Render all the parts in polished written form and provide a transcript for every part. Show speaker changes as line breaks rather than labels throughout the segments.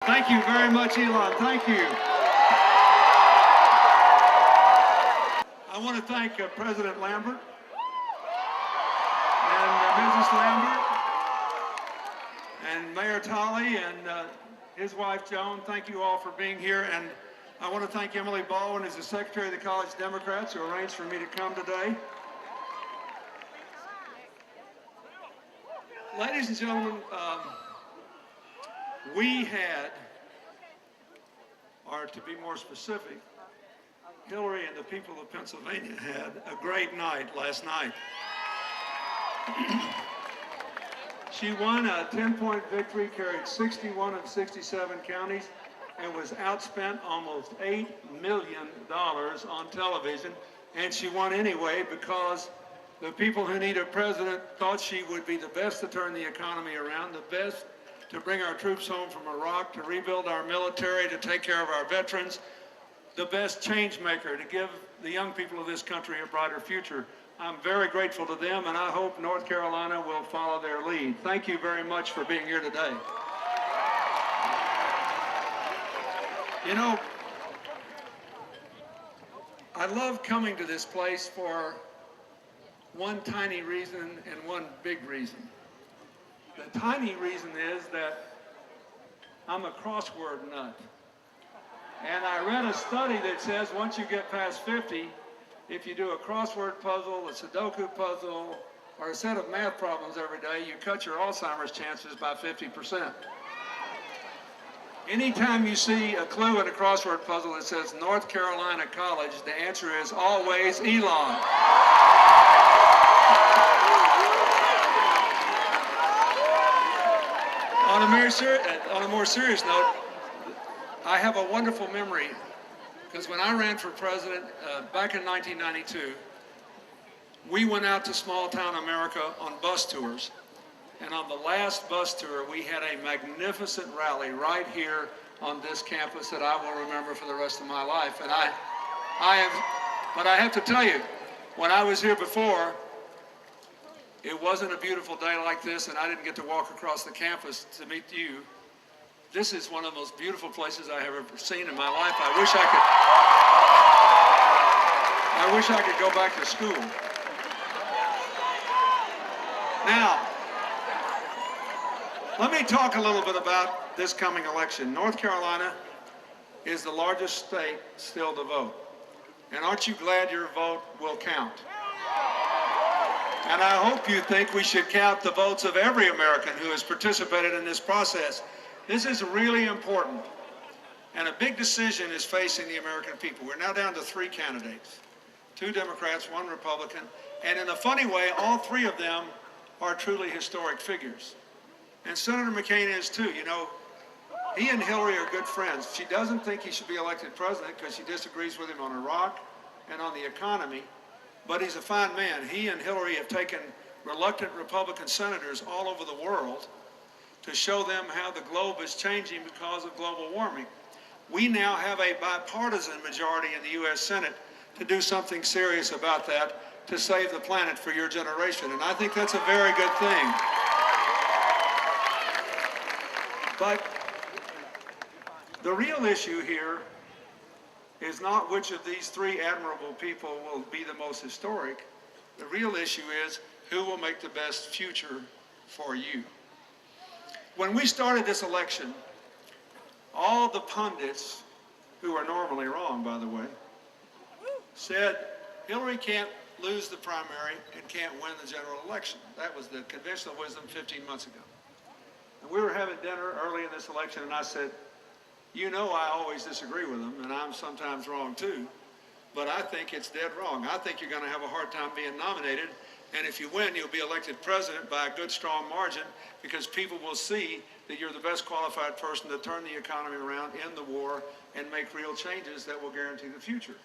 Thank you very much, Elon. Thank you. I want to thank President Lambert and Mrs. Lambert and Mayor Tolley and his wife Joan. Thank you all for being here. And I want to thank Emily Baldwin as the Secretary of the College Democrats who arranged for me to come today. Ladies and gentlemen, we had, or to be more specific, Hillary and the people of Pennsylvania had a great night last night. She won a 10-point victory, carried 61 of 67 counties, and was outspent almost $8 million on television. And she won anyway because the people who need a president thought she would be the best to turn the economy around, the best to bring our troops home from Iraq, to rebuild our military, to take care of our veterans, the best change maker to give the young people of this country a brighter future. I'm very grateful to them, and I hope North Carolina will follow their lead. Thank you very much for being here today. You know, I love coming to this place for one tiny reason and one big reason. The tiny reason is that I'm a crossword nut. And I read a study that says once you get past 50, if you do a crossword puzzle, a Sudoku puzzle, or a set of math problems every day, you cut your Alzheimer's chances by 50%. Anytime you see a clue in a crossword puzzle that says North Carolina College, the answer is always Elon. On a more serious note, I have a wonderful memory because when I ran for president back in 1992, we went out to small town America on bus tours. And on the last bus tour, we had a magnificent rally right here on this campus that I will remember for the rest of my life. And but I have to tell you, when I was here before, it wasn't a beautiful day like this, and I didn't get to walk across the campus to meet you. This is one of the most beautiful places I have ever seen in my life. I wish I could go back to school. Now, let me talk a little bit about this coming election. North Carolina is the largest state still to vote. And aren't you glad your vote will count? And I hope you think we should count the votes of every American who has participated in this process. This is really important. And a big decision is facing the American people. We're now down to 3 candidates, 2 Democrats, 1 Republican. And in a funny way, all 3 of them are truly historic figures. And Senator McCain is too. You know, he and Hillary are good friends. She doesn't think he should be elected president because she disagrees with him on Iraq and on the economy. But he's a fine man. He and Hillary have taken reluctant Republican senators all over the world to show them how the globe is changing because of global warming. We now have a bipartisan majority in the U.S. Senate to do something serious about that, to save the planet for your generation. And I think that's a very good thing. But the real issue here is not which of these 3 admirable people will be the most historic. The real issue is who will make the best future for you. When we started this election, all the pundits, who are normally wrong, by the way, said Hillary can't lose the primary and can't win the general election. That was the conventional wisdom 15 months ago. And we were having dinner early in this election, and I said, you know I always disagree with them, and I'm sometimes wrong too, but I think it's dead wrong. I think you're going to have a hard time being nominated, and if you win, you'll be elected president by a good, strong margin because people will see that you're the best qualified person to turn the economy around, end the war, and make real changes that will guarantee the future.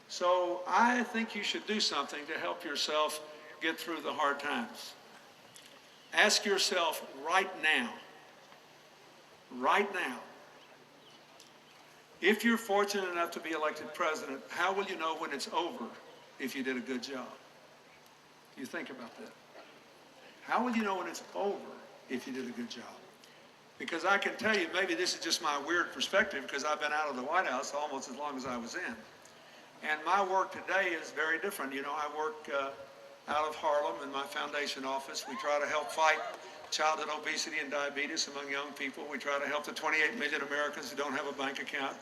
So I think you should do something to help yourself get through the hard times. Ask yourself right now, if you're fortunate enough to be elected president, how will you know when it's over if you did a good job? You think about that. How will you know when it's over if you did a good job? Because I can tell you, maybe this is just my weird perspective because I've been out of the White House almost as long as I was in. And my work today is very different. You know, I work out of Harlem in my foundation office. We try to help fight childhood obesity and diabetes among young people. We try to help the 28 million Americans who don't have a bank account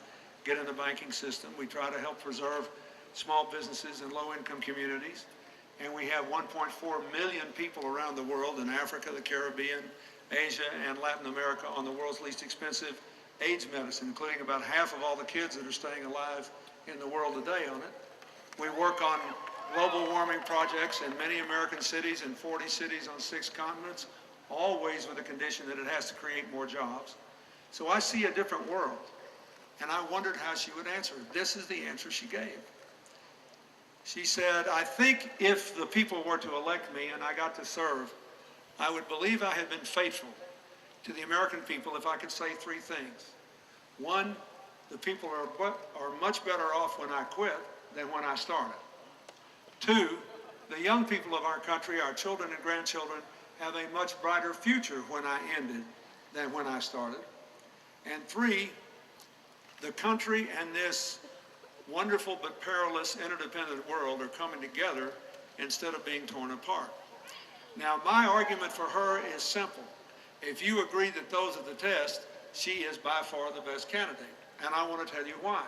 get in the banking system. We try to help preserve small businesses in low-income communities. And we have 1.4 million people around the world in Africa, the Caribbean, Asia, and Latin America on the world's least expensive AIDS medicine, including about half of all the kids that are staying alive in the world today on it. We work on global warming projects in many American cities, in 40 cities on 6 continents, always with the condition that it has to create more jobs. So I see a different world, and I wondered how she would answer. This is the answer she gave. She said, I think if the people were to elect me and I got to serve, I would believe I had been faithful to the American people if I could say 3 things. 1, the people are much better off when I quit than when I started. 2, the young people of our country, our children and grandchildren, have a much brighter future when I ended than when I started. And 3, the country and this wonderful but perilous interdependent world are coming together instead of being torn apart. Now, my argument for her is simple. If you agree that those are the tests, she is by far the best candidate. And I want to tell you why.